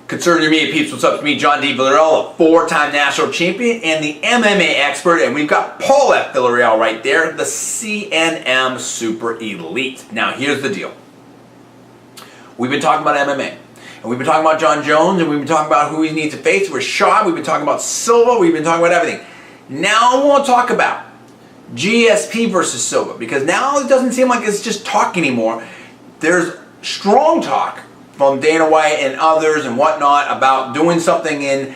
Conservative Media peeps, what's up? It's me, John D. Villarreal, a four-time national champion and the MMA expert, and we've got Paul F. Villarreal right there, the CNM Super Elite. Now, here's the deal. We've been talking about MMA, and we've been talking about John Jones, and we've been talking about who he needs to face, Rashad, we've been talking about Silva, we've been talking about everything. Now I want to talk about GSP versus Silva, because now it doesn't seem like it's just talk anymore. There's strong talk from Dana White and others and whatnot about doing something in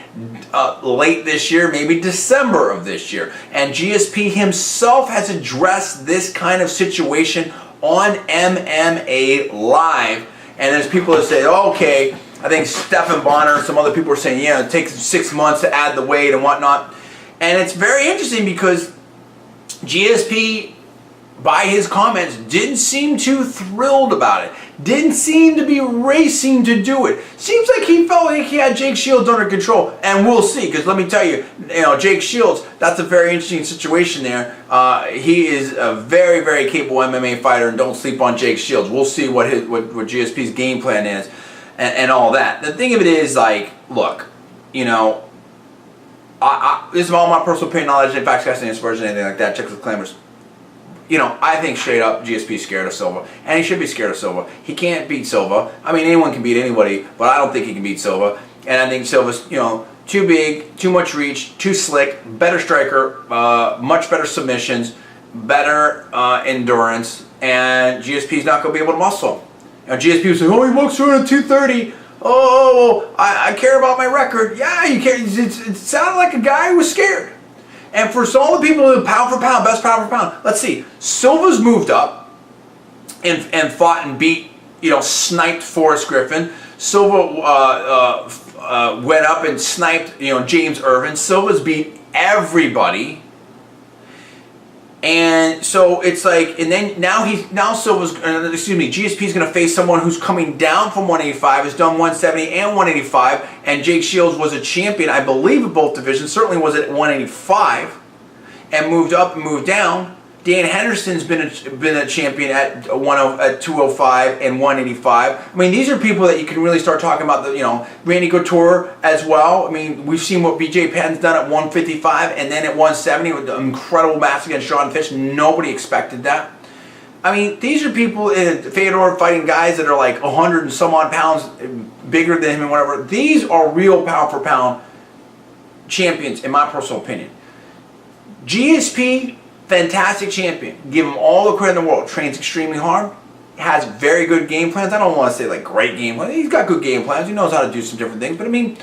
late this year, maybe December of this year. And GSP himself has addressed this kind of situation on MMA Live. And there's people that say, oh, okay, I think Stephan Bonner and some other people are saying, yeah, it takes 6 months to add the weight and whatnot. And it's very interesting because GSP, by his comments, didn't seem too thrilled about it. Didn't seem to be racing to do it. Seems like he felt like he had Jake Shields under control, and we'll see. Because let me tell you, Jake Shields, that's a very interesting situation there. He is a very, very capable MMA fighter, and don't sleep on Jake Shields. We'll see what GSP's game plan is, and all that. The thing of it is, like, look, this is all my personal opinion, knowledge, and facts, casting, aspersions, anything like that. Check the disclaimers. I think straight up GSP's scared of Silva, and he should be scared of Silva. He can't beat Silva. I mean, anyone can beat anybody, but I don't think he can beat Silva. And I think Silva's, too big, too much reach, too slick, better striker, much better submissions, better endurance, and GSP's not going to be able to muscle him. GSP was like, oh, he walks around at 230. Oh, I care about my record. Yeah, you care. It sounded like a guy who was scared. And for all the people who pound for pound, best pound for pound, let's see. Silva's moved up and fought and beat, sniped Forrest Griffin. Silva went up and sniped, James Irvin. Silva's beat everybody. And so it's like, and then GSP's going to face someone who's coming down from 185, has done 170 and 185, and Jake Shields was a champion, I believe, of both divisions, certainly was at 185, and moved up and moved down. Dan Henderson's been a champion at 205 and 185. I mean, these are people that you can really start talking about. Randy Couture as well. I mean, we've seen what BJ Penn's done at 155 and then at 170 with the incredible match against Sean Fish. Nobody expected that. I mean, these are people in Fedor fighting guys that are like 100 and some odd pounds bigger than him and whatever. These are real pound for pound champions, in my personal opinion. GSP, fantastic champion. Give him all the credit in the world. Trains extremely hard. Has very good game plans. I don't want to say like great game plans. He's got good game plans. He knows how to do some different things. But I mean,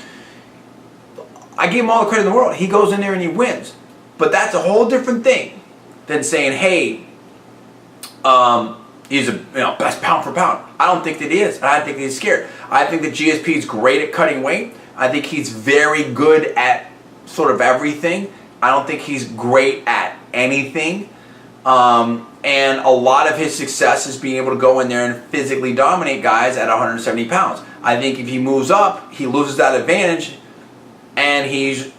I give him all the credit in the world. He goes in there and he wins. But that's a whole different thing than saying, hey, he's a best pound for pound. I don't think that he is. I think he's scared. I think that GSP is great at cutting weight. I think he's very good at sort of everything. I don't think he's great at anything. And a lot of his success is being able to go in there and physically dominate guys at 170 pounds. I think if he moves up, he loses that advantage, and he's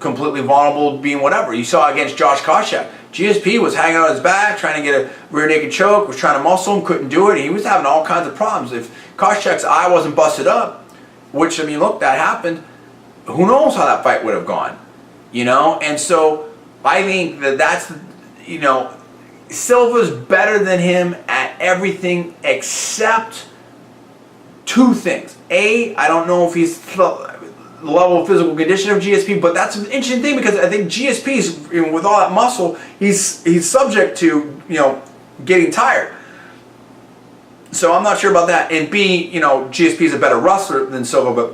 completely vulnerable to being whatever. You saw against Josh Koscheck. GSP was hanging on his back, trying to get a rear naked choke, was trying to muscle him, couldn't do it. He was having all kinds of problems. If Koscheck's eye wasn't busted up, which, I mean, look, that happened, who knows how that fight would have gone. And so I think that's Silva's better than him at everything except two things. A, I don't know if he's the level of physical condition of GSP, but that's an interesting thing because I think GSP's, with all that muscle, he's subject to, getting tired. So I'm not sure about that. And B, GSP's a better wrestler than Silva, but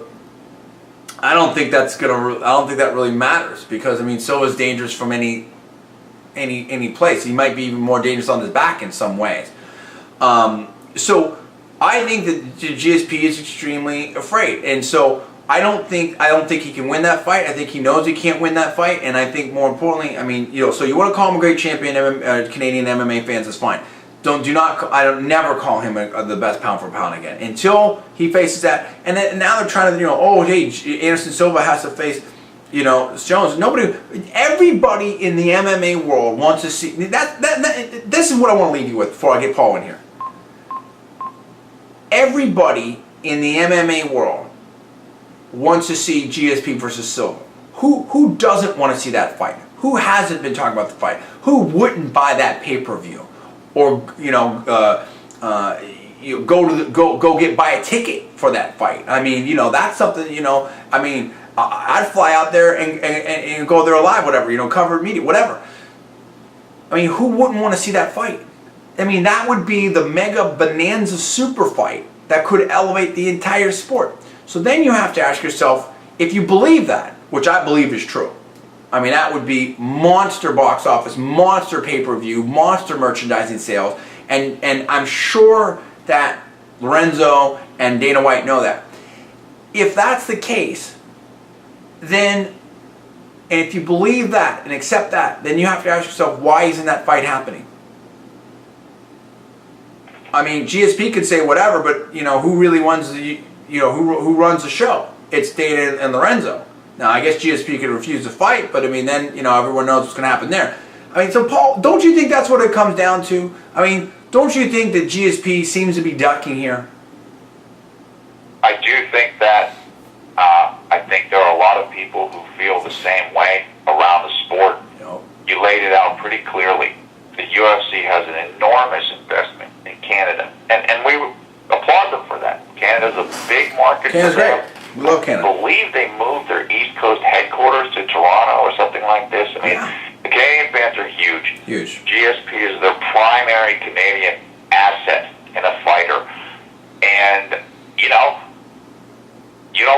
I don't think that really matters because, I mean, Silva's dangerous from any place. He might be even more dangerous on his back in some ways. So I think that GSP is extremely afraid, and so I don't think he can win that fight. I think he knows he can't win that fight, and I think more importantly, I mean, so you want to call him a great champion, Canadian MMA fans, that's fine. I don't never call him the best pound for pound again until he faces that. And then now they're trying to, Anderson Silva has to face, Jones. Everybody in the MMA world wants to see that. This is what I want to leave you with before I get Paul in here. Everybody in the MMA world wants to see GSP versus Silva? Who doesn't want to see that fight? Who hasn't been talking about the fight? Who wouldn't buy that pay-per-view, or buy a ticket for that fight? I mean, that's something. I mean, I'd fly out there and go there live, whatever. Cover media, whatever. I mean, who wouldn't want to see that fight? I mean, that would be the mega bonanza super fight that could elevate the entire sport. So then you have to ask yourself, if you believe that, which I believe is true, I mean, that would be monster box office, monster pay-per-view, monster merchandising sales, and I'm sure that Lorenzo and Dana White know that. If that's the case, then, and if you believe that and accept that, then you have to ask yourself, why isn't that fight happening? I mean, GSP could say whatever, but who really runs the who runs the show? It's Dana and Lorenzo. Now, I guess GSP could refuse to fight, but I mean, then everyone knows what's going to happen there. I mean, so Paul, don't you think that's what it comes down to? I mean, don't you think that GSP seems to be ducking here? I do think that. I think there are a lot of people who feel the same way around the sport. You laid it out pretty clearly. The UFC has an enormous investment in Canada, and we applaud them for that. Canada's a big market. Canada's great. We love Canada. I believe they moved their East Coast headquarters to Toronto or something like this. I mean, the Canadian fans are huge. Huge. GSP is their primary Canadian asset in a fighter, and you don't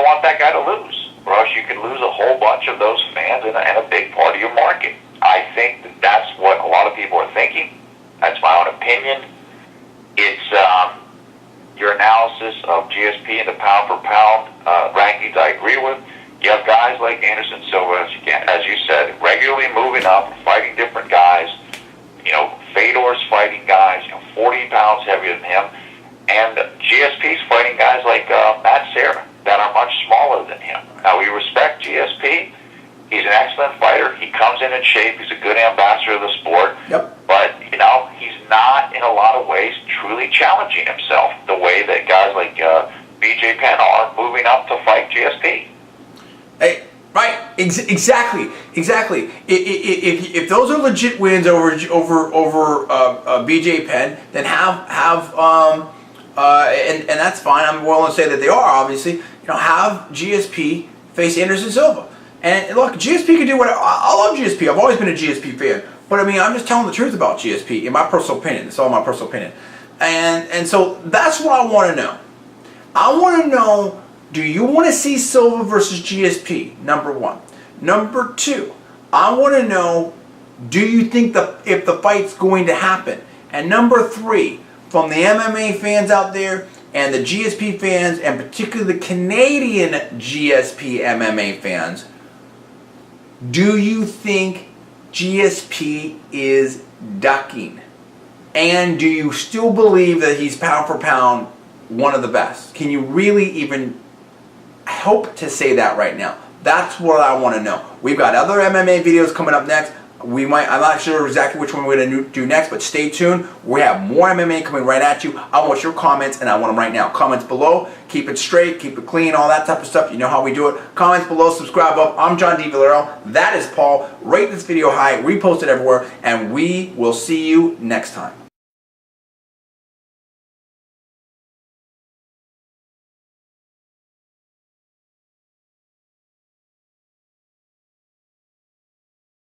want that guy to lose, or else you could lose a whole bunch of those fans and a big part of your market. I think that's what a lot of people are thinking. That's my own opinion. It's your analysis of GSP and the pound-for-pound rankings I agree with. You have guys like Anderson Silva, as you said, regularly moving up, fighting different guys. Fedor's fighting guys 40 pounds heavier than him. And GSP's fighting guys like Matt Serra that are much smaller than him. Now, we respect GSP. He's an excellent fighter. He comes in shape. He's a good ambassador of the sport. Yep. But, he's not, in a lot of ways, truly challenging himself the way that guys like BJ Penn are moving up to fight GSP. Hey, right, exactly. If those are legit wins over BJ Penn, then and that's fine. I'm willing to say that they are, obviously. Have GSP face Anderson Silva. And look, GSP can do whatever. I love GSP. I've always been a GSP fan. But I mean, I'm just telling the truth about GSP, in my personal opinion. It's all my personal opinion. And so that's what I want to know. I want to know, do you want to see Silva versus GSP? Number one. Number two, I want to know, do you think if the fight's going to happen? And number three, from the MMA fans out there and the GSP fans, and particularly the Canadian GSP MMA fans, do you think GSP is ducking? And do you still believe that he's pound for pound one of the best? Can you really even hope to say that right now? That's what I want to know. We've got other MMA videos coming up next. I'm not sure exactly which one we're going to do next, but stay tuned. We have more MMA coming right at you. I want your comments, and I want them right now. Comments below. Keep it straight, keep it clean, all that type of stuff. You know how we do it. Comments below, subscribe up. I'm John D. Villarreal. That is Paul. Rate this video high, repost it everywhere, and we will see you next time.